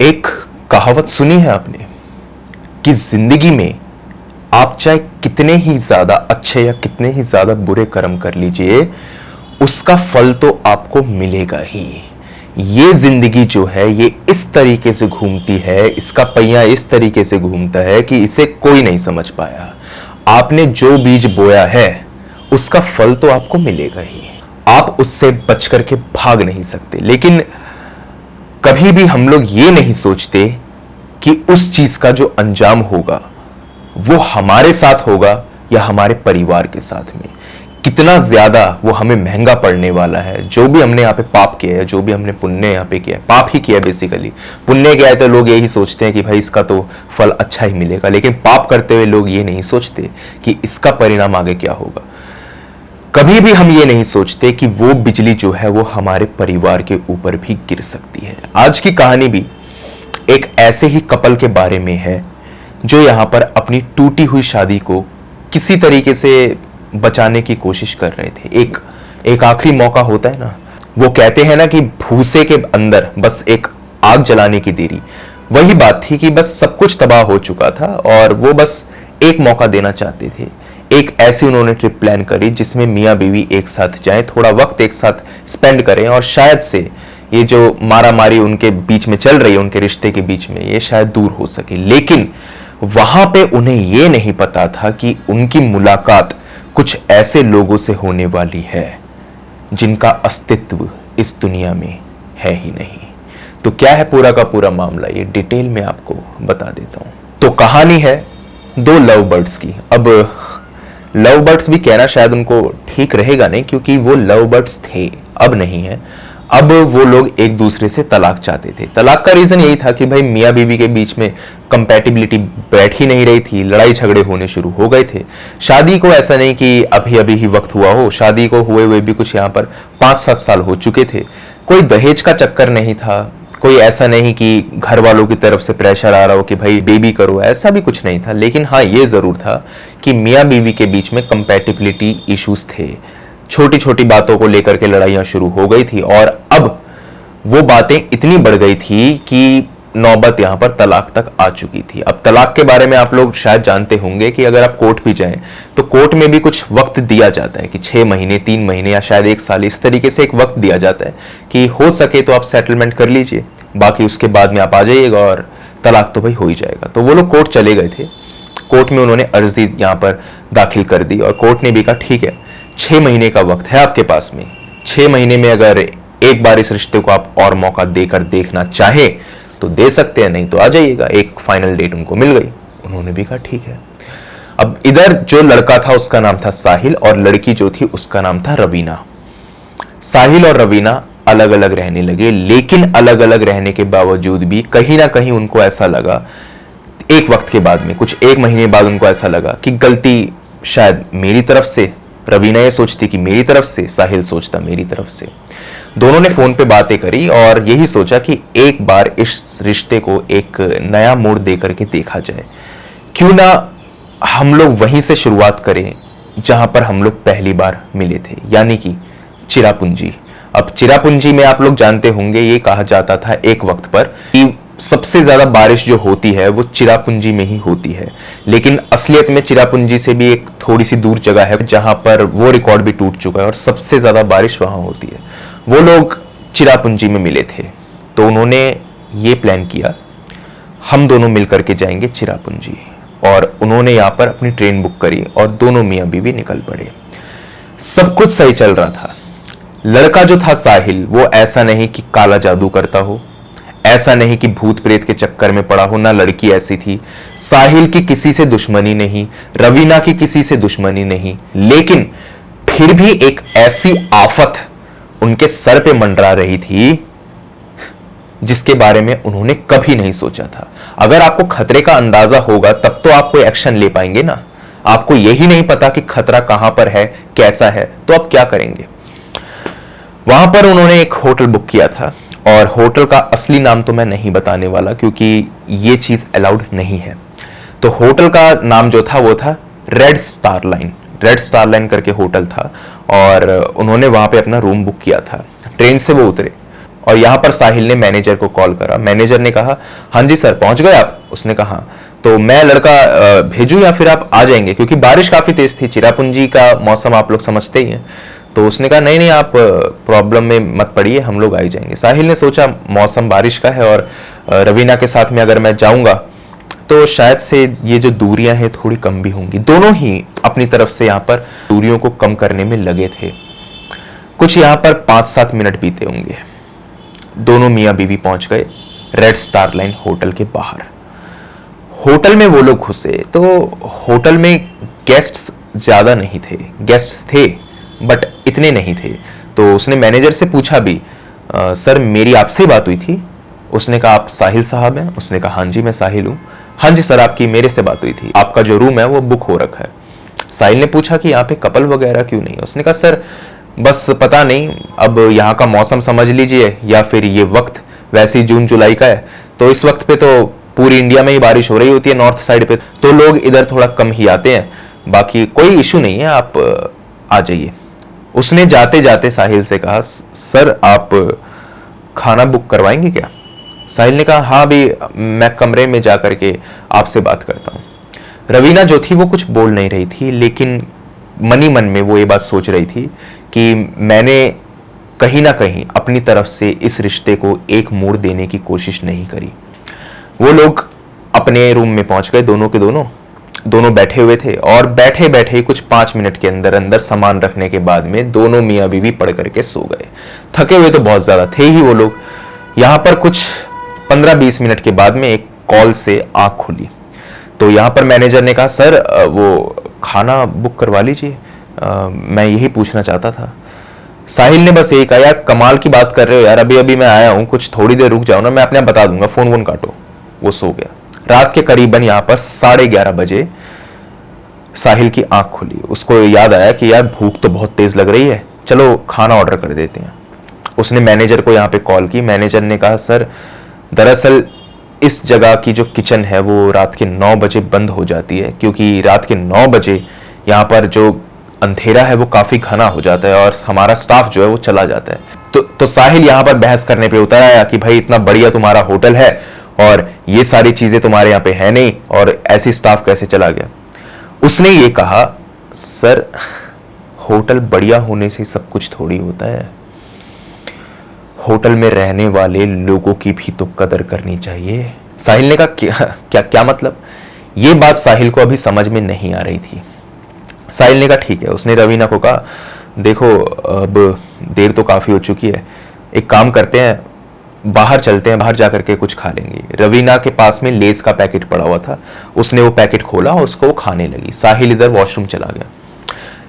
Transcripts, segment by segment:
एक कहावत सुनी है आपने कि जिंदगी में आप चाहे कितने ही ज्यादा अच्छे या कितने ही ज्यादा बुरे कर्म कर लीजिए, उसका फल तो आपको मिलेगा ही। ये जिंदगी जो है ये इस तरीके से घूमती है, इसका पहिया इस तरीके से घूमता है कि इसे कोई नहीं समझ पाया। आपने जो बीज बोया है उसका फल तो आपको मिलेगा ही, आप उससे बच करके भाग नहीं सकते। लेकिन कभी भी हम लोग ये नहीं सोचते कि उस चीज का जो अंजाम होगा वो हमारे साथ होगा या हमारे परिवार के साथ में, कितना ज्यादा वो हमें महंगा पड़ने वाला है। जो भी हमने यहाँ पे पाप किया है, जो भी हमने पुण्य यहाँ पे किया है, पाप ही किया है बेसिकली। पुण्य किया है तो लोग यही सोचते हैं कि भाई इसका तो फल अच्छा ही मिलेगा, लेकिन पाप करते हुए लोग ये नहीं सोचते कि इसका परिणाम आगे क्या होगा। कभी भी हम ये नहीं सोचते कि वो बिजली जो है वो हमारे परिवार के ऊपर भी गिर सकती है। आज की कहानी भी एक ऐसे ही कपल के बारे में है जो यहां पर अपनी टूटी हुई शादी को किसी तरीके से बचाने की कोशिश कर रहे थे। एक आखिरी मौका होता है ना, वो कहते हैं ना कि भूसे के अंदर बस एक आग जलाने की देरी। वही बात थी कि बस सब कुछ तबाह हो चुका था और वो बस एक मौका देना चाहते थे। एक ऐसी उन्होंने ट्रिप प्लान करी जिसमें मियाँ बीवी एक साथ जाएं, थोड़ा वक्त एक साथ स्पेंड करें और शायद से ये जो मारा मारी उनके बीच में चल रही है, उनके रिश्ते के बीच में, ये शायद दूर हो सके। लेकिन वहां पे उन्हें ये नहीं पता था कि उनकी मुलाकात कुछ ऐसे लोगों से होने वाली है जिनका अस्तित्व इस दुनिया में है ही नहीं। तो क्या है पूरा का पूरा मामला, ये डिटेल में आपको बता देता हूं। तो कहानी है दो लव बर्ड्स की। अब लव बर्ड्स भी कहना शायद उनको ठीक रहेगा नहीं, क्योंकि वो लव बर्ड्स थे, अब नहीं है। अब वो लोग एक दूसरे से तलाक चाहते थे। तलाक का रीजन यही था कि भाई मियाँ बीवी के बीच में कंपैटिबिलिटी बैठ ही नहीं रही थी, लड़ाई झगड़े होने शुरू हो गए थे। शादी को ऐसा नहीं कि अभी अभी ही वक्त हुआ हो, शादी को हुए हुए भी कुछ यहाँ पर 5-7 साल हो चुके थे। कोई दहेज का चक्कर नहीं था, कोई ऐसा नहीं कि घर वालों की तरफ से प्रेशर आ रहा हो कि भाई बेबी करो, ऐसा भी कुछ नहीं था। लेकिन हाँ, ये जरूर था कि मियाँ बीवी के बीच में कंपैटिबिलिटी इश्यूज थे। छोटी छोटी बातों को लेकर के लड़ाइयां शुरू हो गई थी और अब वो बातें इतनी बढ़ गई थी कि नौबत यहां पर तलाक तक आ चुकी थी। अब तलाक के बारे में आप लोग शायद जानते होंगे कि अगर आप कोर्ट भी जाएं तो कोर्ट में भी कुछ वक्त दिया जाता है कि 6 महीने, 3 महीने या शायद 1 साल, इस तरीके से एक वक्त दिया जाता है कि हो सके तो आप सेटलमेंट कर लीजिए, बाकी उसके बाद में आप आ जाइएगा और तलाक तो भाई हो ही जाएगा। तो वो लोग कोर्ट चले गए थे। कोर्ट में उन्होंने अर्जी यहाँ पर दाखिल कर दी और कोर्ट ने भी कहा ठीक है, 6 महीने का वक्त है आपके पास में। 6 महीने में अगर एक बार इस रिश्ते को आप और मौका देकर देखना चाहें तो दे सकते हैं, नहीं तो आ जाइएगा। एक फाइनल डेट उनको मिल गई, उन्होंने भी कहा ठीक है। अब इधर जो लड़का था उसका नाम था साहिल और लड़की जो थी उसका नाम था रवीना। साहिल और रवीना अलग अलग रहने लगे, लेकिन अलग अलग रहने के बावजूद भी कहीं ना कहीं उनको ऐसा लगा, एक वक्त के बाद में, कुछ 1 महीने बाद उनको ऐसा लगा कि गलती शायद मेरी तरफ से, रवीना ये सोचती कि मेरी तरफ से, साहिल सोचता मेरी तरफ से। दोनों ने फोन पे बातें करी और यही सोचा कि एक बार इस रिश्ते को एक नया मोड़ दे करके देखा जाए। क्यों ना हम लोग वहीं से शुरुआत करें जहां पर हम लोग पहली बार मिले थे, यानी कि चिरापुंजी। अब चिरापुंजी में आप लोग जानते होंगे, ये कहा जाता था एक वक्त पर कि सबसे ज्यादा बारिश जो होती है वो चिरापुंजी में ही होती है। लेकिन असलियत में चिरापुंजी से भी एक थोड़ी सी दूर जगह है जहां पर वो रिकॉर्ड भी टूट चुका है और सबसे ज्यादा बारिश वहां होती है। वो लोग चिरापुंजी में मिले थे, तो उन्होंने ये प्लान किया हम दोनों मिलकर के जाएंगे चिरापुंजी। और उन्होंने यहाँ पर अपनी ट्रेन बुक करी और दोनों मियाँ बीवी निकल पड़े। सब कुछ सही चल रहा था। लड़का जो था साहिल, वो ऐसा नहीं कि काला जादू करता हो, ऐसा नहीं कि भूत प्रेत के चक्कर में पड़ा हो, ना लड़की ऐसी थी। साहिल की किसी से दुश्मनी नहीं, रवीना की किसी से दुश्मनी नहीं, लेकिन फिर भी एक ऐसी आफत उनके सर पे मंडरा रही थी जिसके बारे में उन्होंने कभी नहीं सोचा था। अगर आपको खतरे का अंदाजा होगा तब तो आप कोई एक्शन ले पाएंगे ना। आपको यही नहीं पता कि खतरा कहां पर है, कैसा है, तो आप क्या करेंगे। वहां पर उन्होंने एक होटल बुक किया था और होटल का असली नाम तो मैं नहीं बताने वाला क्योंकि ये चीज अलाउड नहीं है। तो होटल का नाम जो था वो था रेड स्टार लाइन करके होटल था और उन्होंने वहां पे अपना रूम बुक किया था। ट्रेन से वो उतरे, और यहां पर साहिल ने मैनेजर को कॉल करा। मैनेजर ने कहा हाँ जी सर, पहुंच गए आप? उसने कहा हाँ। तो मैं लड़का भेजूं या फिर आप आ जाएंगे, क्योंकि बारिश काफी तेज थी, चिरापुंजी का मौसम आप लोग समझते ही हैं। तो उसने कहा नहीं नहीं, आप प्रॉब्लम में मत पड़िए, हम लोग आ ही जाएंगे। साहिल ने सोचा मौसम बारिश का है और रवीना के साथ में अगर मैं जाऊंगा तो शायद से ये जो दूरियां हैं थोड़ी कम भी होंगी। दोनों ही अपनी तरफ से यहाँ पर दूरियों को कम करने में लगे थे। कुछ यहाँ पर 5-7 मिनट बीते होंगे। दोनों मियाँ बीवी पहुंच गए रेड स्टार लाइन होटल के बाहर। होटल में वो लोग घुसे तो होटल में गेस्ट्स ज्यादा नहीं थे, गेस्ट्स थे बट इतने नहीं थे। तो उसने मैनेजर से पूछा भी सर मेरी आपसे बात हुई थी? उसने कहा आप साहिल साहब हैं? उसने कहा हाँ जी मैं साहिल हूँ। हाँ जी सर, आपकी मेरे से बात हुई थी, आपका जो रूम है वो बुक हो रखा है। साहिल ने पूछा कि यहाँ पे कपल वगैरह क्यों नहीं? उसने कहा सर बस पता नहीं, अब यहाँ का मौसम समझ लीजिए या फिर ये वक्त वैसे ही जून जुलाई का है, तो इस वक्त पे तो पूरी इंडिया में ही बारिश हो रही होती है नॉर्थ साइड पे, तो लोग इधर थोड़ा कम ही आते हैं, बाकी कोई इशू नहीं है, आप आ जाइए। उसने जाते जाते साहिल से कहा सर आप खाना बुक करवाएंगे क्या? साहिल ने कहा हाँ भी, मैं कमरे में जा करके आपसे बात करता हूँ। रवीना जो थी वो कुछ बोल नहीं रही थी, लेकिन मनी मन में वो ये बात सोच रही थी कि मैंने कहीं ना कहीं अपनी तरफ से इस रिश्ते को एक मोड़ देने की कोशिश नहीं करी। वो लोग अपने रूम में पहुंच गए, दोनों के दोनों बैठे हुए थे और बैठे बैठे कुछ 5 मिनट के अंदर अंदर सामान रखने के बाद में दोनों मियाँ बीवी पड़ करके सो गए। थके हुए तो बहुत ज्यादा थे ही वो लोग। यहाँ पर कुछ 15-20 मिनट के बाद में एक कॉल से आंख खुली। तो यहाँ पर मैनेजर ने कहा सर वो खाना बुक करवा लीजिए, मैं यही पूछना चाहता था। साहिल ने बस यही कहा यार कमाल की बात कर रहे हो यार, अभी अभी मैं आया हूँ, कुछ थोड़ी देर रुक जाओ ना, मैं अपने आप बता दूंगा, फोन वोन काटो। वो सो गया। रात के करीबन यहाँ पर 11:30 बजे साहिल की आंख खुली। उसको याद आया कि यार भूख तो बहुत तेज लग रही है, चलो खाना ऑर्डर कर देते हैं। उसने मैनेजर को यहाँ पे कॉल की। मैनेजर ने कहा सर दरअसल इस जगह की जो किचन है वो रात के 9 बजे बंद हो जाती है, क्योंकि रात के 9 बजे यहाँ पर जो अंधेरा है वो काफी घना हो जाता है और हमारा स्टाफ जो है वो चला जाता है। तो साहिल यहाँ पर बहस करने पे उतर आया कि भाई इतना बढ़िया तुम्हारा होटल है और ये सारी चीजें तुम्हारे यहाँ पे है नहीं, और ऐसी स्टाफ कैसे चला गया? उसने ये कहा सर होटल बढ़िया होने से सब कुछ थोड़ी होता है, होटल में रहने वाले लोगों की भी तो कदर करनी चाहिए। साहिल ने कहा क्या मतलब? ये बात साहिल को अभी समझ में नहीं आ रही थी। साहिल ने कहा ठीक है। उसने रवीना को कहा देखो अब देर तो काफी हो चुकी है, एक काम करते हैं बाहर चलते हैं, बाहर जाकर के कुछ खा लेंगे। रवीना के पास में लेस का पैकेट पड़ा हुआ था, उसने वो पैकेट खोला और उसको खाने लगी। साहिल इधर वॉशरूम चला गया।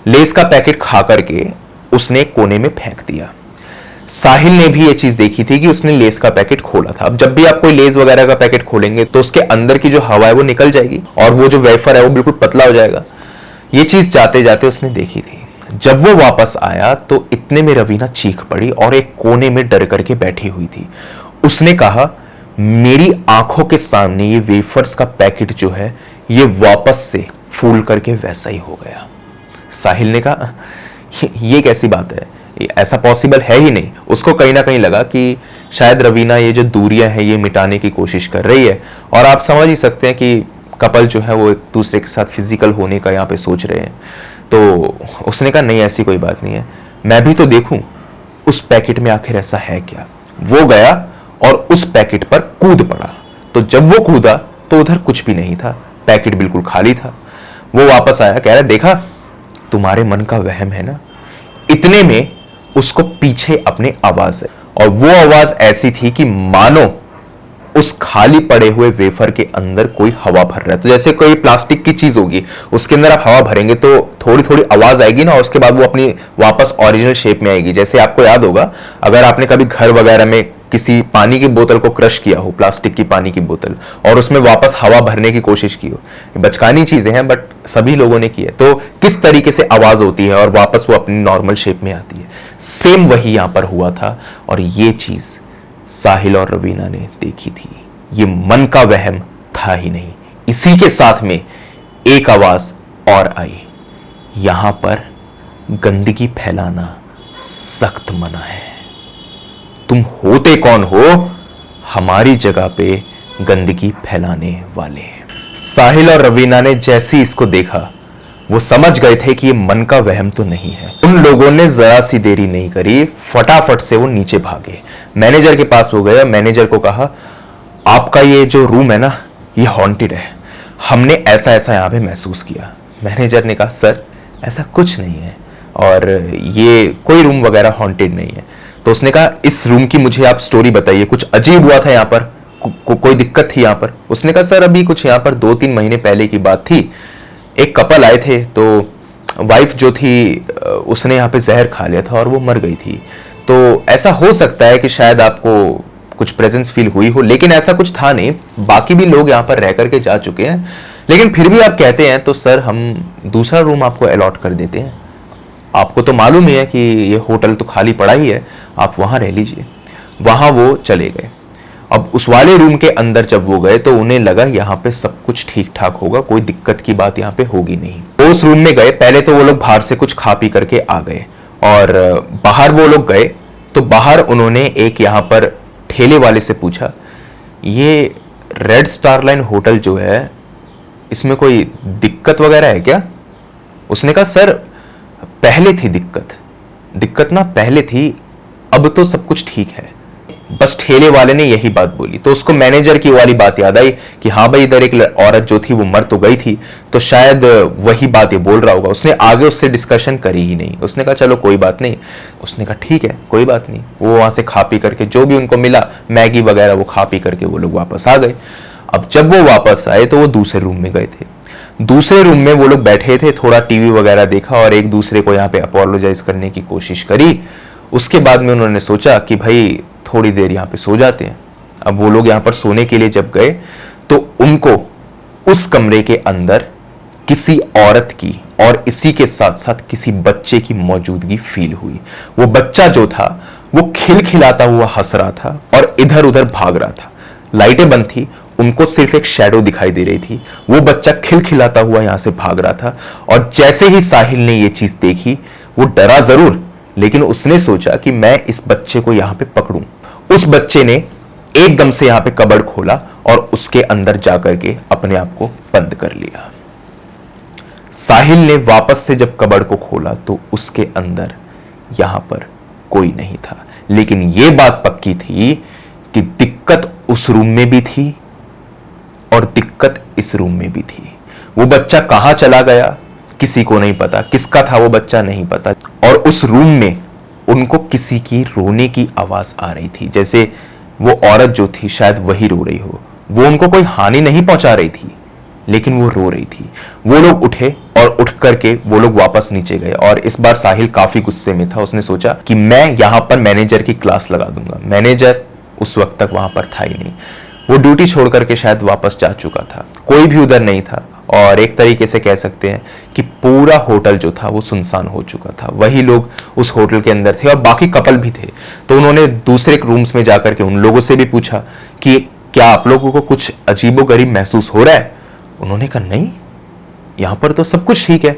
लेस का पैकेट खा करके उसने कोने में फेंक दिया। साहिल ने भी ये चीज देखी थी कि उसने लेस का पैकेट खोला था। अब जब भी आप कोई लेस वगैरह का पैकेट खोलेंगे तो उसके अंदर की जो हवा है वो निकल जाएगी और वो जो वेफर है वो बिल्कुल पतला हो जाएगा। ये चीज जाते जाते उसने देखी थी। जब वो वापस आया तो इतने में रवीना चीख पड़ी और एक कोने में डर करके बैठी हुई थी। उसने कहा मेरी आंखों के सामने ये वेफर्स का पैकेट जो है ये वापस से फूल करके वैसा ही हो गया। साहिल ने कहा ये कैसी बात है, ऐसा पॉसिबल है ही नहीं। उसको कहीं ना कहीं लगा कि शायद रवीना ये जो दूरियां हैं ये मिटाने की कोशिश कर रही है, और आप समझ ही सकते हैं कि कपल जो है वो एक दूसरे के साथ फिजिकल होने का यहाँ पे सोच रहे हैं। तो उसने कहा नहीं ऐसी कोई बात नहीं है, मैं भी तो देखूं उस पैकेट में आखिर ऐसा है क्या। वो गया और उस पैकेट पर कूद पड़ा। तो जब वो कूदा तो उधर कुछ भी नहीं था, पैकेट बिल्कुल खाली था। वो वापस आया, कह रहा देखा तुम्हारे मन का वहम है ना। इतने में उसको पीछे अपने आवाज है, और वो आवाज ऐसी थी कि मानो उस खाली पड़े हुए वेफर के अंदर कोई हवा भर रहा है। तो जैसे कोई प्लास्टिक की चीज होगी उसके अंदर आप हवा भरेंगे तो थोड़ी थोड़ी आवाज आएगी ना, और उसके बाद वो अपनी वापस ओरिजिनल शेप में आएगी। जैसे आपको याद होगा अगर आपने कभी घर वगैरह में किसी पानी की बोतल को क्रश किया हो, प्लास्टिक की पानी की बोतल, और उसमें वापस हवा भरने की कोशिश की हो, बचकानी चीजें हैं बट सभी लोगों ने की है, तो किस तरीके से आवाज होती है और वापस वो अपनी नॉर्मल शेप में आती है। सेम वही यहां पर हुआ था, और ये चीज साहिल और रवीना ने देखी थी। ये मन का वहम था ही नहीं। इसी के साथ में एक आवाज और आई, यहां पर गंदगी फैलाना सख्त मना है, तुम होते कौन हो हमारी जगह पे गंदगी फैलाने वाले? साहिल और रवीना ने जैसे ही इसको देखा वो समझ गए थे कि ये मन का वहम तो नहीं है। उन लोगों ने जरा सी देरी नहीं करी, फटाफट से वो नीचे भागे। मैनेजर के पास वो गया, मैनेजर को कहा आपका ये जो रूम है ना ये हॉन्टेड है, हमने ऐसा ऐसा यहाँ पे महसूस किया। मैनेजर ने कहा सर ऐसा कुछ नहीं है और ये कोई रूम वगैरह हॉन्टेड नहीं है। तो उसने कहा इस रूम की मुझे आप स्टोरी बताइए, कुछ अजीब हुआ था यहाँ पर, कोई दिक्कत थी यहाँ पर? उसने कहा सर अभी कुछ यहाँ पर 2-3 महीने पहले की बात थी, एक कपल आए थे तो वाइफ जो थी उसने यहाँ पे जहर खा लिया था और वो मर गई थी। तो ऐसा हो सकता है कि शायद आपको कुछ प्रेजेंस फील हुई हो, लेकिन ऐसा कुछ था नहीं, बाकी भी लोग यहाँ पर रह करके जा चुके हैं, लेकिन फिर भी आप कहते हैं तो सर हम दूसरा रूम आपको अलॉट कर देते हैं। आपको तो मालूम ही है कि ये होटल तो खाली पड़ा ही है, आप वहां रह लीजिए। वहां वो चले गए। अब उस वाले रूम के अंदर जब वो गए तो उन्हें लगा यहाँ पे सब कुछ ठीक ठाक होगा, कोई दिक्कत की बात यहाँ पे होगी नहीं। तो उस रूम में गए, पहले तो वो लोग बाहर से कुछ खा पी करके आ गए और बाहर वो लोग गए तो बाहर उन्होंने एक यहाँ पर ठेले वाले से पूछा ये रेड स्टार लाइन होटल जो है इसमें कोई दिक्कत वगैरह है क्या? उसने कहा सर पहले थी दिक्कत ना पहले थी, अब तो सब कुछ ठीक है। बस ठेले वाले ने यही बात बोली तो उसको मैनेजर की वाली बात याद आई कि हाँ भाई इधर एक औरत जो थी वो मर तो गई थी, तो शायद वही बात ये बोल रहा होगा। उसने आगे उससे डिस्कशन करी ही नहीं। उसने कहा चलो कोई बात नहीं। उसने कहा ठीक है कोई बात नहीं। वो वहां से खा पी करके जो भी उनको मिला मैगी वगैरह वो खा पी करके वो लोग वापस आ गए। अब जब वो वापस आए तो वो दूसरे रूम में गए थे। दूसरे रूम में वो लोग बैठे थे, थोड़ा टीवी वगैरह देखा और एक दूसरे को यहाँ पे अपोलोजाइज करने की कोशिश करी। उसके बाद में उन्होंने सोचा कि भाई थोड़ी देर यहाँ पे सो जाते हैं। अब वो लोग यहाँ पर सोने के लिए जब गए तो उनको उस कमरे के अंदर किसी औरत की और इसी के साथ साथ किसी बच्चे की मौजूदगी फील हुई। वो बच्चा जो था वो खिलखिलाता हुआ हंस रहा था और इधर उधर भाग रहा था। लाइटें बंद थी, उनको सिर्फ एक शैडो दिखाई दे रही थी। वो बच्चा खिलखिलाता हुआ यहां से भाग रहा था और जैसे ही साहिल ने ये चीज देखी वो डरा जरूर, लेकिन उसने सोचा कि मैं इस बच्चे को यहां पे पकड़ूं। उस बच्चे ने एकदम से यहां पे कबर्ड खोला और उसके अंदर जाकर के अपने आप को बंद कर लिया। साहिल ने वापस से जब कबर्ड को खोला तो उसके अंदर यहां पर कोई नहीं था, लेकिन यह बात पक्की थी कि दिक्कत उस रूम में भी थी और दिक्कत इस रूम में भी थी। वो बच्चा कहां चला गया किसी को नहीं पता, किसका था वो बच्चा नहीं पता। और उस रूम में उनको किसी की रोने की आवाज आ रही थी, जैसे वो औरत जो थी शायद वही रो रही हो। वो उनको कोई हानि नहीं पहुंचा रही थी, लेकिन वो रो रही थी। वो लोग उठे और उठ करके वो लोग वापस नीचे गए और इस बार साहिल काफी गुस्से में था। उसने सोचा कि मैं यहां पर मैनेजर की क्लास लगा दूंगा। मैनेजर उस वक्त तक वहां पर था ही नहीं, वो ड्यूटी छोड़ करके शायद वापस जा चुका था, कोई भी उधर नहीं था और एक तरीके से कह सकते हैं कि पूरा होटल जो था वो सुनसान हो चुका था। वही लोग उस होटल के अंदर थे और बाकी कपल भी थे। तो उन्होंने दूसरे रूम्स में जाकर के उन लोगों से भी पूछा कि क्या आप लोगों को कुछ अजीबोगरीब महसूस हो रहा है? उन्होंने कहा नहीं, यहां पर तो सब कुछ ठीक है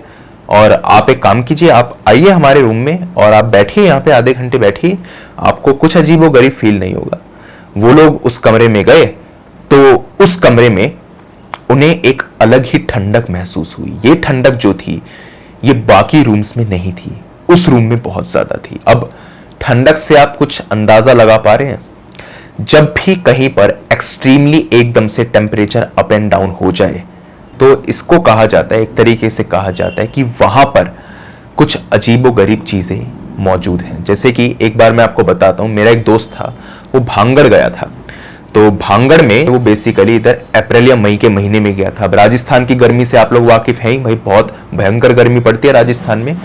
और आप एक काम कीजिए, आप आइए हमारे रूम में और आप बैठिए यहाँ पे आधे घंटे बैठिए, आपको कुछ अजीबोगरीब फील नहीं होगा। वो लोग उस कमरे में गए तो उस कमरे में उन्हें एक अलग ही ठंडक महसूस हुई। ये ठंडक जो थी ये बाकी रूम्स में नहीं थी, उस रूम में बहुत ज्यादा थी। अब ठंडक से आप कुछ अंदाजा लगा पा रहे हैं? जब भी कहीं पर एक्सट्रीमली एकदम से टेम्परेचर अप एंड डाउन हो जाए तो इसको कहा जाता है, एक तरीके से कहा जाता है कि वहां पर कुछ अजीबोगरीब चीजें मौजूद हैं। जैसे कि एक बार मैं आपको बताता हूं, मेरा एक दोस्त था, वो भांगड़ गया था। तो भांगड़ में वो बेसिकली इधर अप्रैल या मई के महीने में गया था। अब राजस्थान की गर्मी से आप लोग वाकिफ हैं ही भाई, बहुत भयंकर गर्मी पड़ती है राजस्थान में।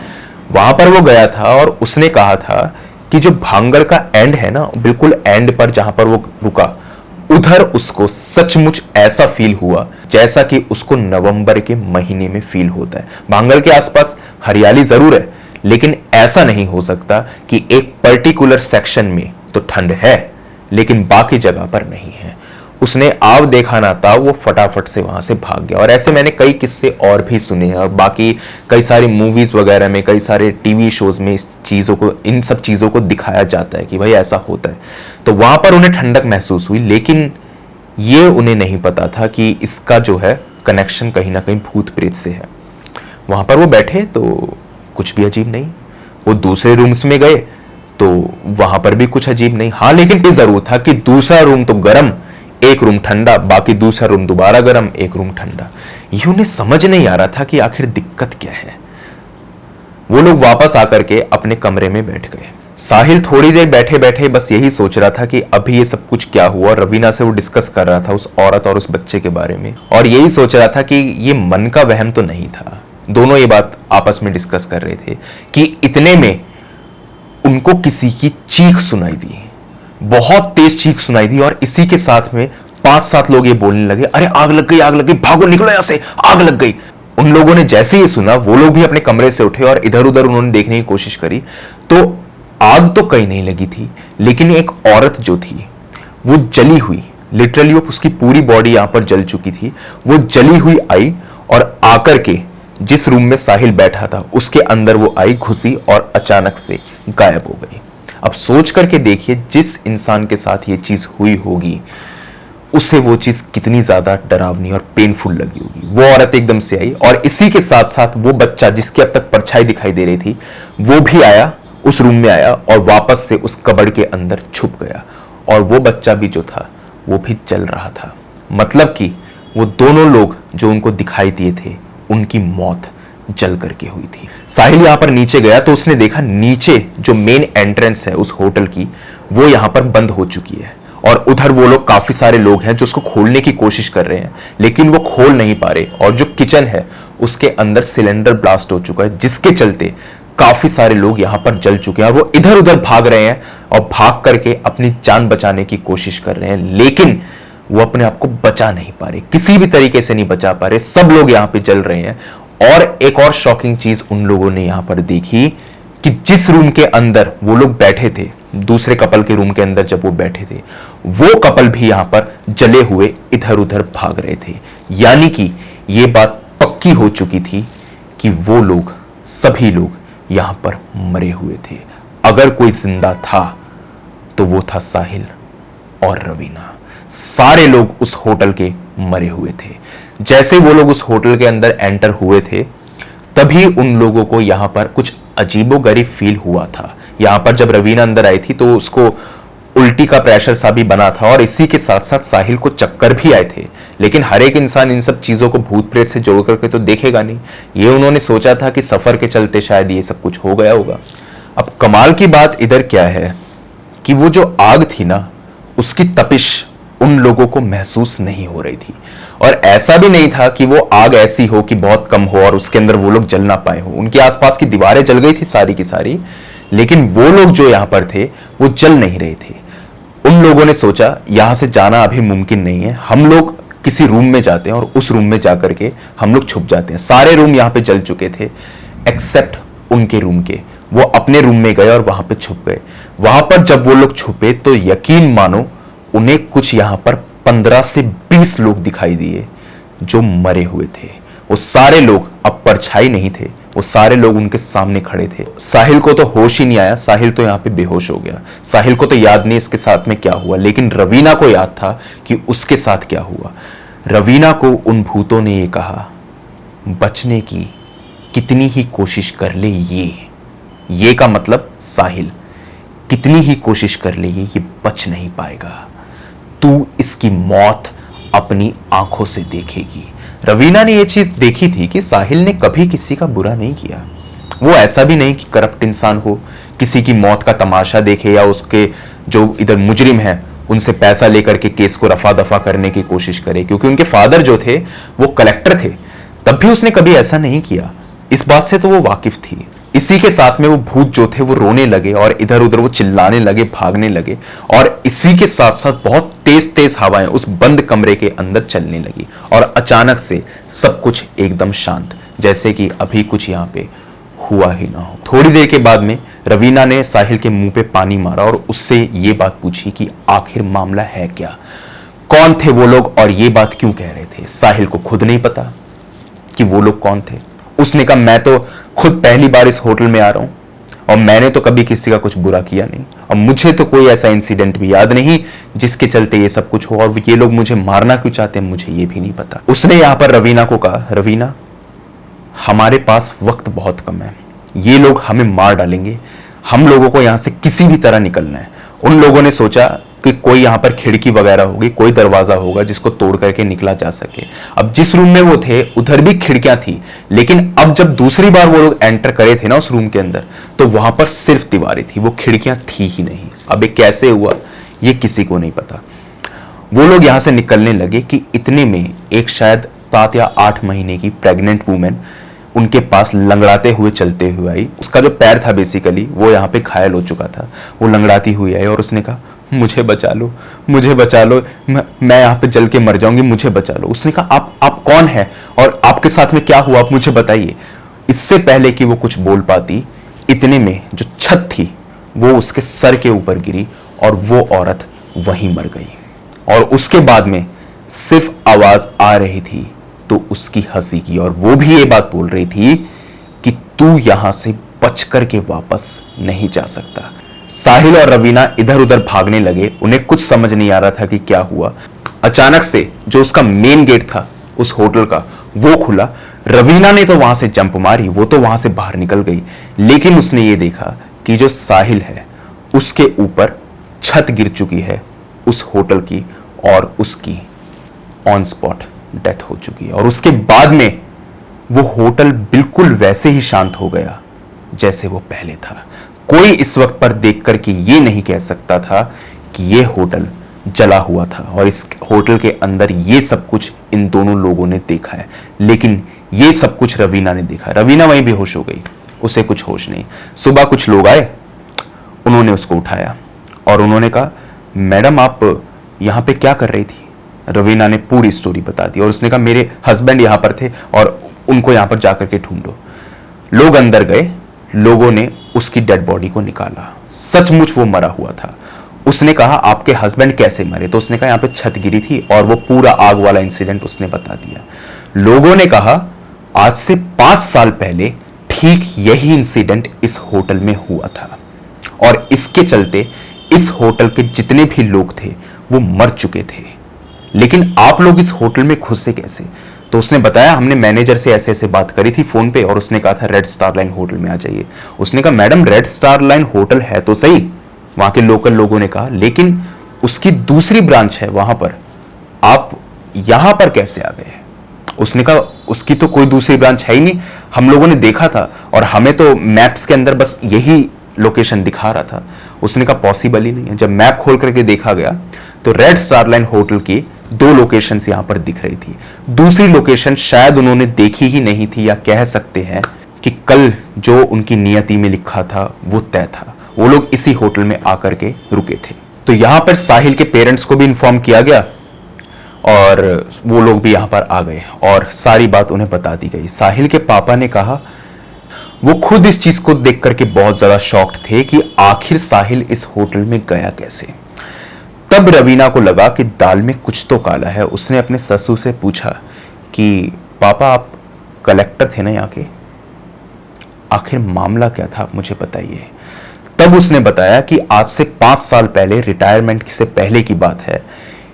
वहां पर वो गया था और उसने कहा था कि जो भांगड़ का एंड है ना, बिल्कुल एंड पर जहां पर वो रुका, उधर उसको सचमुच ऐसा फील हुआ जैसा कि उसको नवंबर के महीने में फील होता है। भांगड़ के आसपास हरियाली जरूर है, लेकिन ऐसा नहीं हो सकता कि एक पर्टिकुलर सेक्शन में तो ठंड है लेकिन बाकी जगह पर नहीं है। उसने आव देखा ना था, वो फटाफट से वहां से भाग गया। और ऐसे मैंने कई किस्से और भी सुने हैं, और बाकी कई सारी मूवीज वगैरह में, कई सारे टीवी शोज में इन सब चीजों को दिखाया जाता है कि भाई ऐसा होता है। तो वहां पर उन्हें ठंडक महसूस हुई, लेकिन ये उन्हें नहीं पता था कि इसका जो है कनेक्शन कहीं ना कहीं भूत प्रेत से है। वहां पर वो बैठे तो कुछ भी अजीब नहीं, वो दूसरे रूम्स में गए तो वहां पर भी कुछ अजीब नहीं। हाँ, लेकिन ये जरूर था कि दूसरा रूम तो गर्म, एक रूम ठंडा, बाकी दूसरा रूम दोबारा गर्म, एक रूम ठंडा। ये उन्हें समझ नहीं आ रहा था कि आखिर दिक्कत क्या है। वो लोग वापस आकर के अपने कमरे में बैठ गए। साहिल थोड़ी देर बैठे बैठे बस यही सोच रहा था कि अभी ये सब कुछ क्या हुआ। रवीना से वो डिस्कस कर रहा था उस औरत और उस बच्चे के बारे में, और यही सोच रहा था कि ये मन का वहम तो नहीं था। दोनों ये बात आपस में डिस्कस कर रहे थे कि इतने में उनको किसी की चीख सुनाई दी, बहुत तेज चीख सुनाई दी, और इसी के साथ में 5-7 लोग ये बोलने लगे, अरे आग लग गई, भागो, निकलो यहां से, आग लग गई। उन लोगों ने जैसे ही सुना, वो लोग भी अपने कमरे से उठे और इधर उधर उन्होंने देखने की कोशिश करी। तो आग तो कहीं नहीं लगी थी, लेकिन एक औरत जो थी वो जली हुई, लिटरली वो उसकी पूरी बॉडी यहां पर जल चुकी थी, वो जली हुई आई और आकर के जिस रूम में साहिल बैठा था उसके अंदर वो आई, घुसी और अचानक से गायब हो गई। अब सोच करके देखिए, जिस इंसान के साथ ये चीज हुई होगी उसे वो चीज कितनी ज्यादा डरावनी और पेनफुल लगी होगी। वो औरत एकदम से आई, और इसी के साथ साथ वो बच्चा जिसकी अब तक परछाई दिखाई दे रही थी वो भी आया, उस रूम में आया और वापस से उस कबर्ड के अंदर छुप गया। और वो बच्चा भी जो था वो भी जल रहा था। मतलब कि वो दोनों लोग जो उनको दिखाई दिए थे, उनकी मौत जल करके हुई थी। साहिल यहां पर नीचे गया तो उसने देखा नीचे जो मेन एंट्रेंस है उस होटल की, वो यहां पर बंद हो चुकी है, और उधर वो लोग, काफी सारे लोग हैं जो उसको खोलने की कोशिश कर रहे हैं, लेकिन वो खोल नहीं पा रहे। और जो किचन है उसके अंदर सिलेंडर ब्लास्ट हो चुका है, जिसके चलते काफी सारे लोग यहां पर जल चुके हैं, और वो इधर उधर भाग रहे हैं और भाग करके अपनी जान बचाने की कोशिश कर रहे हैं, लेकिन वो अपने आप को बचा नहीं पा रहे, किसी भी तरीके से नहीं बचा पा रहे। सब लोग यहां पे जल रहे हैं। और एक और शॉकिंग चीज उन लोगों ने यहां पर देखी कि जिस रूम के अंदर वो लोग बैठे थे, दूसरे कपल के रूम के अंदर जब वो बैठे थे, वो कपल भी यहां पर जले हुए इधर उधर भाग रहे थे। यानी कि ये बात पक्की हो चुकी थी कि वो लोग, सभी लोग यहां पर मरे हुए थे। अगर कोई जिंदा था तो वो था साहिल और रवीना। सारे लोग उस होटल के मरे हुए थे। जैसे वो लोग उस होटल के अंदर एंटर हुए थे, तभी उन लोगों को यहां पर कुछ अजीबोगरीब फील हुआ था। यहां पर जब रवीना अंदर आई थी तो उसको उल्टी का प्रेशर सा भी बना था, और इसी के साथ साथ साहिल को चक्कर भी आए थे। लेकिन हर एक इंसान इन सब चीजों को भूत प्रेत से जोड़ करके तो देखेगा नहीं। ये उन्होंने सोचा था कि सफर के चलते शायद ये सब कुछ हो गया होगा। अब कमाल की बात इधर क्या है कि वो जो आग थी ना, उसकी तपिश उन लोगों को महसूस नहीं हो रही थी। और ऐसा भी नहीं था कि वो आग ऐसी हो कि बहुत कम हो और उसके अंदर वो लोग जल ना पाए हो। उनके आसपास की दीवारें जल गई थी सारी की सारी, लेकिन वो लोग जो यहां पर थे वो जल नहीं रहे थे। उन लोगों ने सोचा यहां से जाना अभी मुमकिन नहीं है, हम लोग किसी रूम में जाते हैं और उस रूम में जाकर के हम लोग छुप जाते हैं। सारे रूम यहां पे जल चुके थे एक्सेप्ट उनके रूम के। वो अपने रूम में गए और वहां पे छुप गए। वहां पर जब वो लोग छुपे तो यकीन मानो, उन्हें कुछ यहां पर 15 से 20 लोग दिखाई दिए जो मरे हुए थे। वो सारे लोग अब परछाई नहीं थे, वो सारे लोग उनके सामने खड़े थे। साहिल को तो होश ही नहीं आया, साहिल तो यहां पे बेहोश हो गया। साहिल को तो याद नहीं इसके साथ में क्या हुआ, लेकिन रवीना को याद था कि उसके साथ क्या हुआ। रवीना को उन भूतों ने ये कहा, बचने की कितनी ही कोशिश कर ले ये का मतलब साहिल, कितनी ही कोशिश कर ले ये बच नहीं पाएगा। तू इसकी मौत अपनी आंखों से देखेगी। रवीना ने यह चीज देखी थी कि साहिल ने कभी किसी का बुरा नहीं किया। वो ऐसा भी नहीं कि करप्ट इंसान हो, किसी की मौत का तमाशा देखे या उसके जो इधर मुजरिम हैं उनसे पैसा लेकर के केस को रफा दफा करने की कोशिश करे। क्योंकि उनके फादर जो थे वो कलेक्टर थे, तब भी उसने कभी ऐसा नहीं किया। इस बात से तो वो वाकिफ थी। इसी के साथ में वो भूत जो थे वो रोने लगे और इधर उधर वो चिल्लाने लगे, भागने लगे, और इसी के साथ साथ बहुत तेज तेज हवाएं उस बंद कमरे के अंदर चलने लगी। और अचानक से सब कुछ एकदम शांत, जैसे कि अभी कुछ यहां पे हुआ ही ना हो। थोड़ी देर के बाद में रवीना ने साहिल के मुंह पे पानी मारा और उससे ये बात पूछी कि आखिर मामला है क्या। कौन थे वो लोग और ये बात क्यों कह रहे थे? साहिल को खुद नहीं पता कि वो लोग कौन थे। उसने कहा मैं तो खुद पहली बार इस होटल में आ रहा हूं और मैंने तो कभी किसी का कुछ बुरा किया नहीं और मुझे तो कोई ऐसा इंसिडेंट भी याद नहीं जिसके चलते ये सब कुछ हो, और ये लोग मुझे मारना क्यों चाहते हैं मुझे ये भी नहीं पता। उसने यहां पर रवीना को कहा, रवीना हमारे पास वक्त बहुत कम है, ये लोग हमें मार डालेंगे, हम लोगों को यहां से किसी भी तरह निकलना है। उन लोगों ने सोचा कि कोई यहां पर खिड़की वगैरह होगी, कोई दरवाजा होगा जिसको तोड़ करके निकला जा सके। अब जिस रूम में वो थे उधर भी खिड़कियां थी, लेकिन अब जब दूसरी बार वो लोग एंटर करे थे ना उस रूम के अंदर, तो वहां पर सिर्फ दीवारें थी, वो खिड़कियां थी ही नहीं। अब ये कैसे हुआ ये किसी को नहीं पता। वो लोग यहां से निकलने लगे कि इतने में एक शायद 7 या 8 महीने की प्रेग्नेंट वुमेन उनके पास लंगड़ाते हुए चलते हुए आई। उसका जो पैर था बेसिकली वो यहाँ पे घायल हो चुका था। वो लंगड़ाती हुई आई और उसने कहा मुझे बचा लो, मुझे बचा लो, मैं यहाँ पे जल के मर जाऊंगी, मुझे बचा लो। उसने कहा आप कौन है और आपके साथ में क्या हुआ, आप मुझे बताइए। इससे पहले कि वो कुछ बोल पाती, इतने में जो छत थी वो उसके सर के ऊपर गिरी और वो औरत वहीं मर गई। और उसके बाद में सिर्फ आवाज आ रही थी तो उसकी हंसी की, और वो भी ये बात बोल रही थी कि तू यहां से बच करके वापस नहीं जा सकता। साहिल और रवीना इधर उधर भागने लगे, उन्हें कुछ समझ नहीं आ रहा था कि क्या हुआ। अचानक से जो उसका मेन गेट था उस होटल का वो खुला। रवीना ने तो वहां से जंप मारी, वो तो वहां से बाहर निकल गई, लेकिन उसने ये देखा कि जो साहिल है उसके ऊपर छत गिर चुकी है उस होटल की और उसकी ऑन स्पॉट डेथ हो चुकी है। और उसके बाद में वो होटल बिल्कुल वैसे ही शांत हो गया जैसे वो पहले था। कोई इस वक्त पर देख कर के ये नहीं कह सकता था कि ये होटल जला हुआ था और इस होटल के अंदर ये सब कुछ इन दोनों लोगों ने देखा है, लेकिन ये सब कुछ रवीना ने देखा। रवीना वहीं बेहोश हो गई, उसे कुछ होश नहीं। सुबह कुछ लोग आए, उन्होंने उसको उठाया और उन्होंने कहा मैडम आप यहां पे क्या कर रही थी? रवीना ने पूरी स्टोरी बता दी और उसने कहा मेरे हस्बैंड यहां पर थे और उनको यहां पर जाकर के ढूंढो। लोग अंदर गए, लोगों ने उसकी डेड बॉडी को निकाला, सचमुच वो मरा हुआ था। उसने कहा आपके हस्बैंड कैसे मरे? तो उसने कहा यहाँ पे छत गिरी थी और वो पूरा आग वाला इंसिडेंट उसने बता दिया। लोगों ने कहा आज से 5 साल पहले ठीक यही इंसिडेंट इस होटल में हुआ था और इसके चलते इस होटल के जितने भी लोग थे वो मर चुके थे, लेकिन आप लोग इस होटल में घुसे कैसे? तो उसने बताया हमने मैनेजर से ऐसे ऐसे बात करी थी फोन पे और उसने कहा था रेड स्टार लाइन होटल में आ जाइए। उसने कहा madam red star line hotel है तो सही, वहां के लोकल लोगों ने कहा, लेकिन उसकी दूसरी ब्रांच है वहां पर, आप यहां पर कैसे आ गए? उसने कहा उसकी तो कोई दूसरी ब्रांच है ही नहीं, हम लोगों ने देखा था और हमें तो मैप्स के अंदर बस यही लोकेशन दिखा रहा था। उसने कहा पॉसिबल ही नहीं है। जब मैप खोल करके देखा गया तो रेड स्टार लाइन होटल की 2 लोकेशंस यहां पर दिख रही थी। दूसरी लोकेशन शायद उन्होंने देखी ही नहीं थी, या कह सकते हैं कि कल जो उनकी नियति में लिखा था वो तय था। वो लोग इसी होटल में आकर के रुके थे। तो यहां पर साहिल के पेरेंट्स को भी इन्फॉर्म किया गया और वो लोग भी यहां पर आ गए और सारी बात उन्हें बता दी गई। साहिल के पापा ने कहा वो खुद इस चीज को देख करके बहुत ज्यादा शॉक्ड थे कि आखिर साहिल इस होटल में गया कैसे। तब रवीना को लगा कि दाल में कुछ तो काला है। उसने अपने ससुर से पूछा कि पापा आप कलेक्टर थे ना यहाँ के, आखिर मामला क्या था आप मुझे बताइए। तब उसने बताया कि आज से 5 साल पहले, रिटायरमेंट से पहले की बात है,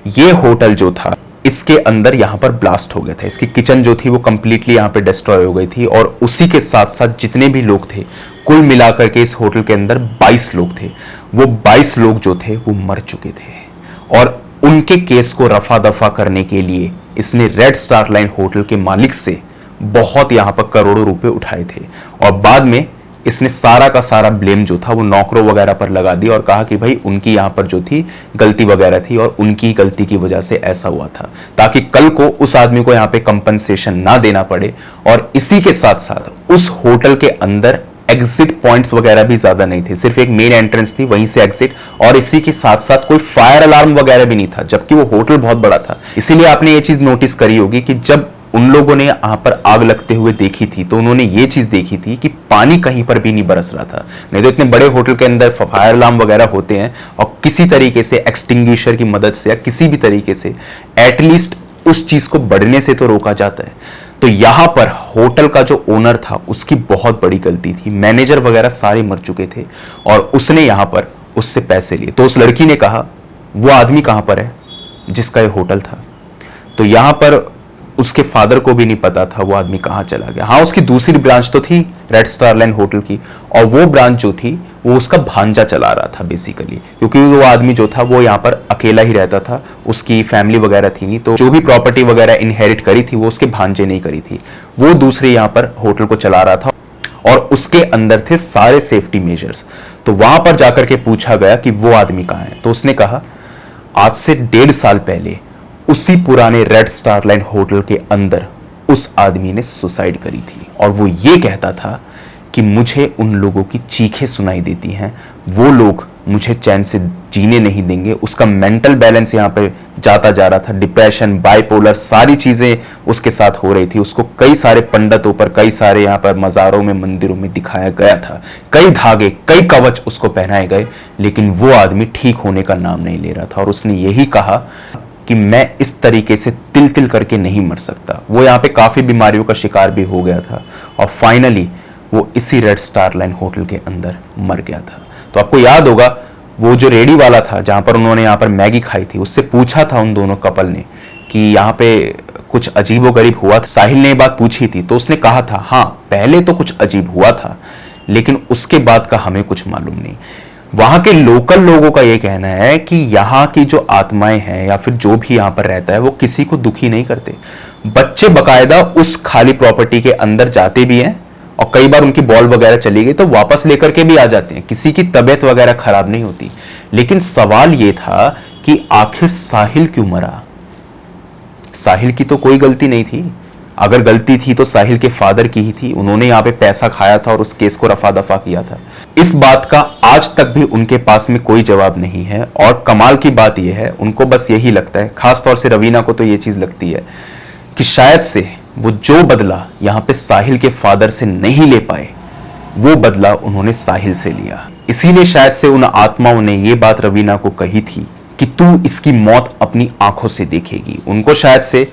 ये होटल जो था इसके अंदर यहाँ पर ब्लास्ट हो गया था। इसकी किचन जो थी वो कंप्लीटली यहाँ पे डिस्ट्रॉय हो गई थी और उसी के साथ साथ जितने भी लोग थे, कुल मिलाकर के इस होटल के अंदर 22 लोग थे। वो 22 लोग जो थे वो मर चुके थे और उनके केस को रफा दफा करने के लिए इसने रेड स्टार लाइन होटल के मालिक से बहुत यहां पर करोड़ों रुपए उठाए थे और बाद में इसने सारा का सारा ब्लेम जो था वो नौकरों वगैरह पर लगा दिया और कहा कि भाई उनकी यहां पर जो थी गलती वगैरह थी और उनकी गलती की वजह से ऐसा हुआ था, ताकि कल को उस आदमी को यहां पे कंपनसेशन ना देना पड़े। और इसी के साथ साथ उस होटल के अंदर एग्जिट पॉइंट्स वगैरह भी ज्यादा नहीं थे, सिर्फ एक मेन एंट्रेंस थी, वहीं से एग्जिट, और इसी के साथ साथ कोई फायर अलार्म वगैरह भी नहीं था, जबकि वो होटल बहुत बड़ा था। इसीलिए आपने ये चीज नोटिस करी होगी कि जब उन लोगों ने यहाँ पर आग लगते हुए देखी थी तो उन्होंने ये चीज देखी थी कि पानी कहीं पर भी नहीं बरस रहा था। नहीं तो इतने बड़े होटल के अंदर फायर अलार्म वगैरह होते हैं और किसी तरीके से एक्सटिंग्विशर की मदद से या किसी भी तरीके से एटलीस्ट उस चीज को बढ़ने से तो रोका जाता है। तो यहां पर होटल का जो ओनर था उसकी बहुत बड़ी गलती थी। मैनेजर वगैरह सारे मर चुके थे और उसने यहां पर उससे पैसे लिए। तो उस लड़की ने कहा वो आदमी कहां पर है जिसका ये होटल था। तो यहां पर उसके फादर को भी नहीं पता था वो आदमी कहां चला गया। हाँ, उसकी दूसरी ब्रांच तो थी रेड स्टार लाइन होटल की, और वो ब्रांच जो थी वो उसका भांजा चला रहा था बेसिकली, क्योंकि वो आदमी जो था वो यहाँ पर अकेला ही रहता था, उसकी फैमिली वगैरह थी नहीं। तो जो भी प्रॉपर्टी वगैरह इनहेरिट करी थी वो उसके भांजे नहीं करी थी, वो दूसरे यहाँ पर होटल को चला रहा था और उसके अंदर थे सारे सेफ्टी मेजर्स। तो वहां पर जाकर के पूछा गया कि वो आदमी कहाँ है। तो उसने कहा आज से 1.5 साल पहले उसी पुराने रेड स्टार लाइन होटल के अंदर उस आदमी ने सुसाइड करी थी। और वो ये कहता था कि मुझे उन लोगों की चीखें सुनाई देती हैं, वो लोग मुझे चैन से जीने नहीं देंगे। उसका मेंटल बैलेंस यहाँ पे जाता जा रहा था, डिप्रेशन, बाइपोलर, सारी चीजें उसके साथ हो रही थी। उसको कई सारे पंडितों पर, कई सारे यहाँ पर मज़ारों में, मंदिरों में दिखाया गया था, कई धागे, कई कवच उसको पहनाए गए, लेकिन वो आदमी ठीक होने का नाम नहीं ले रहा था। और उसने यही कहा कि मैं इस तरीके से तिल तिल करके नहीं मर सकता। वो यहाँ पे काफी बीमारियों का शिकार भी हो गया था और फाइनली वो इसी रेड स्टार लाइन होटल के अंदर मर गया था। तो आपको याद होगा वो जो रेडी वाला था जहां पर उन्होंने यहाँ पर मैगी खाई थी, उससे पूछा था उन दोनों कपल ने कि यहाँ पे कुछ अजीबोगरीब हुआ था। साहिल ने ये बात पूछी थी तो उसने कहा था हाँ पहले तो कुछ अजीब हुआ था, लेकिन उसके बाद का हमें कुछ मालूम नहीं। वहां के लोकल लोगों का यह कहना है कि यहाँ की जो आत्माएं हैं या फिर जो भी यहाँ पर रहता है वो किसी को दुखी नहीं करते। बच्चे बकायदा उस खाली प्रॉपर्टी के अंदर जाते भी हैं और कई बार उनकी बॉल वगैरह चली गई तो वापस लेकर के भी आ जाते हैं, किसी की तबीयत वगैरह खराब नहीं होती। लेकिन सवाल यह था कि आखिर साहिल क्यों मरा। साहिल की तो कोई गलती नहीं थी, अगर गलती थी तो साहिल के फादर की ही थी। उन्होंने यहाँ पे पैसा खाया था और उस केस को रफा दफा किया था। इस बात का आज तक भी उनके पास में कोई जवाब नहीं है। और कमाल की बात यह है, उनको बस यही लगता है, खासतौर से रवीना को तो यह चीज लगती है कि शायद से वो जो बदला यहाँ पे साहिल के फादर से नहीं ले पाए, वो बदला उन्होंने साहिल से लिया। इसीलिए शायद से उन आत्माओं ने ये बात रवीना को कही थी कि तू इसकी मौत अपनी आंखों से देखेगी। उनको शायद से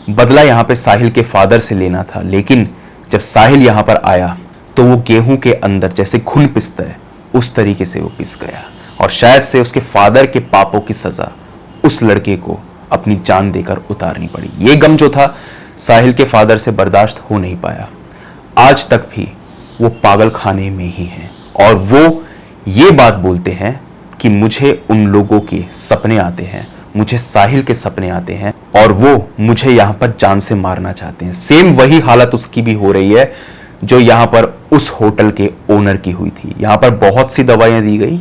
बदला यहाँ पे साहिल के फादर से लेना था, लेकिन जब साहिल यहाँ पर आया तो वो गेहूं के अंदर जैसे घुन पिसता है उस तरीके से वो पिस गया। और शायद से उसके फादर के पापों की सजा उस लड़के को अपनी जान देकर उतारनी पड़ी। ये गम जो था साहिल के फादर से बर्दाश्त हो नहीं पाया। आज तक भी वो पागल खाने में ही हैं और वो ये बात बोलते हैं कि मुझे उन लोगों के सपने आते हैं, मुझे साहिल के सपने आते हैं और वो मुझे यहाँ पर जान से मारना चाहते हैं। सेम वही हालत उसकी भी हो रही है जो यहाँ पर उस होटल के ओनर की हुई थी। यहाँ पर बहुत सी दवाइयाँ दी गई,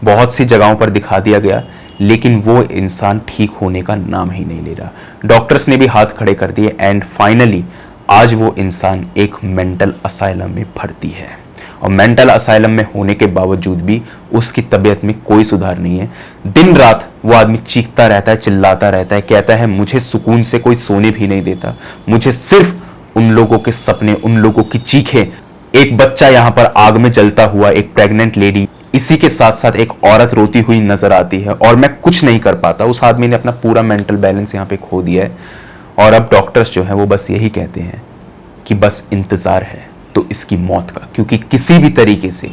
बहुत सी जगहों पर दिखा दिया गया, लेकिन वो इंसान ठीक होने का नाम ही नहीं ले रहा। डॉक्टर्स ने भी हाथ खड़े कर दिए एंड फाइनली आज वो इंसान एक मेंटल असाइलम में भर्ती है। और मेंटल असाइलम में होने के बावजूद भी उसकी तबीयत में कोई सुधार नहीं है। दिन रात वो आदमी चीखता रहता है, चिल्लाता रहता है, कहता है मुझे सुकून से कोई सोने भी नहीं देता, मुझे सिर्फ उन लोगों के सपने, उन लोगों की चीखें। एक बच्चा यहाँ पर आग में जलता हुआ, एक प्रेग्नेंट लेडी, इसी के साथ साथ एक औरत रोती हुई नजर आती है और मैं कुछ नहीं कर पाता। उस आदमी ने अपना पूरा मेंटल बैलेंस यहाँ पे खो दिया है और अब डॉक्टर्स जो हैं वो बस यही कहते हैं कि बस इंतजार है तो इसकी मौत का, क्योंकि किसी भी तरीके से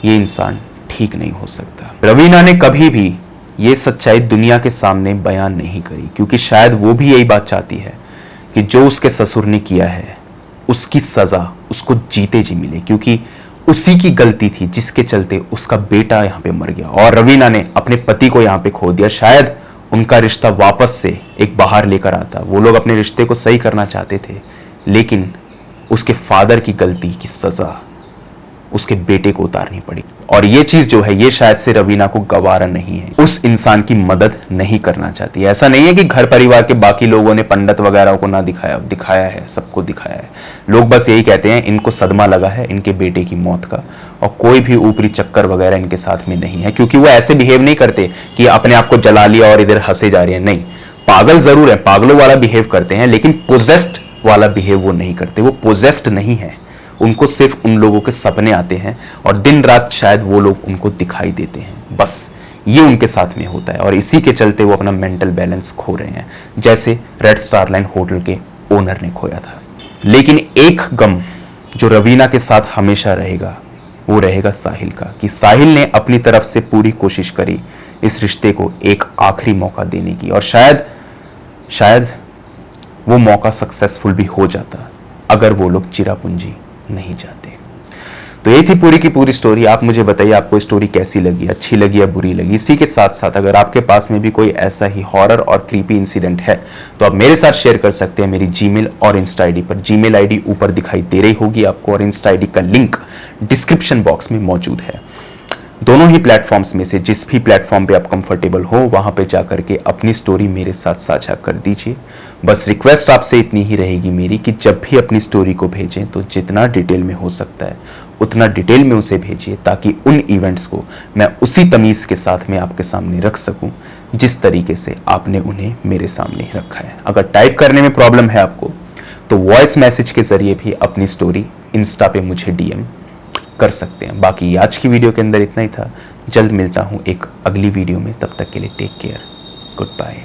ये इंसान ठीक नहीं हो सकता। रवीना ने कभी भी ये सच्चाई दुनिया के सामने बयान नहीं करी, क्योंकि शायद वो भी यही बात चाहती है कि जो उसके ससुर ने किया है उसकी सजा उसको जीते जी मिले, क्योंकि उसी की गलती थी जिसके चलते उसका बेटा यहाँ पे मर गया और रवीना ने अपने पति को यहाँ पे खो दिया। शायद उनका रिश्ता वापस से एक बाहर लेकर आता, वो लोग अपने रिश्ते को सही करना चाहते थे, लेकिन उसके फादर की गलती की सजा उसके बेटे को उतारनी पड़ी। और ये चीज जो है ये शायद से रवीना को गवारा नहीं है, उस इंसान की मदद नहीं करना चाहती। ऐसा नहीं है कि घर परिवार के बाकी लोगों ने पंडित वगैरह को ना दिखाया है, सबको दिखाया है। लोग बस यही कहते हैं इनको सदमा लगा है इनके बेटे की मौत का, और कोई भी ऊपरी चक्कर वगैरह इनके साथ में नहीं है, क्योंकि वो ऐसे बिहेव नहीं करते कि अपने आप को जला लिया और इधर हंसे जा रहे हैं। नहीं, पागल जरूर है, पागलों वाला बिहेव करते हैं, लेकिन पोजेस्ड वाला बिहेव वो नहीं करते। वो पोजेस्ड नहीं है, उनको सिर्फ उन लोगों के सपने आते हैं और दिन रात शायद वो लोग उनको दिखाई देते हैं। बस ये उनके साथ में होता है और इसी के चलते वो अपना मेंटल बैलेंस खो रहे हैं, जैसे रेड स्टार लाइन होटल के ओनर ने खोया था। लेकिन एक गम जो रवीना के साथ हमेशा रहेगा, वो रहेगा साहिल का, कि साहिल ने अपनी तरफ से पूरी कोशिश करी इस रिश्ते को एक आखिरी मौका देने की, और शायद वो मौका सक्सेसफुल भी हो जाता अगर वो लोग चिरापुंजी नहीं जाते। तो ये थी पूरी की पूरी स्टोरी। आप मुझे बताइए आपको स्टोरी कैसी लगी, अच्छी लगी या बुरी लगी। इसी के साथ साथ अगर आपके पास में भी कोई ऐसा ही हॉरर और क्रीपी इंसिडेंट है तो आप मेरे साथ शेयर कर सकते हैं मेरी जीमेल और इंस्टा आईडी पर। जीमेल आईडी ऊपर दिखाई दे रही होगी आपको और इंस्टा आईडी का लिंक डिस्क्रिप्शन बॉक्स में मौजूद है। दोनों ही प्लेटफॉर्म्स में से जिस भी प्लेटफॉर्म पे आप कंफर्टेबल हो वहां पे जाकर के अपनी स्टोरी मेरे साथ साझा कर दीजिए। बस रिक्वेस्ट आपसे इतनी ही रहेगी मेरी कि जब भी अपनी स्टोरी को भेजें तो जितना डिटेल में हो सकता है उतना डिटेल में उसे भेजिए, ताकि उन इवेंट्स को मैं उसी तमीज़ के साथ में आपके सामने रख सकूं जिस तरीके से आपने उन्हें मेरे सामने रखा है। अगर टाइप करने में प्रॉब्लम है आपको तो वॉइस मैसेज के जरिए भी अपनी स्टोरी इंस्टा पे मुझे डीएम कर सकते हैं। बाकी आज की वीडियो के अंदर इतना ही था। जल्द मिलता हूं एक अगली वीडियो में, तब तक के लिए टेक केयर, गुड बाय।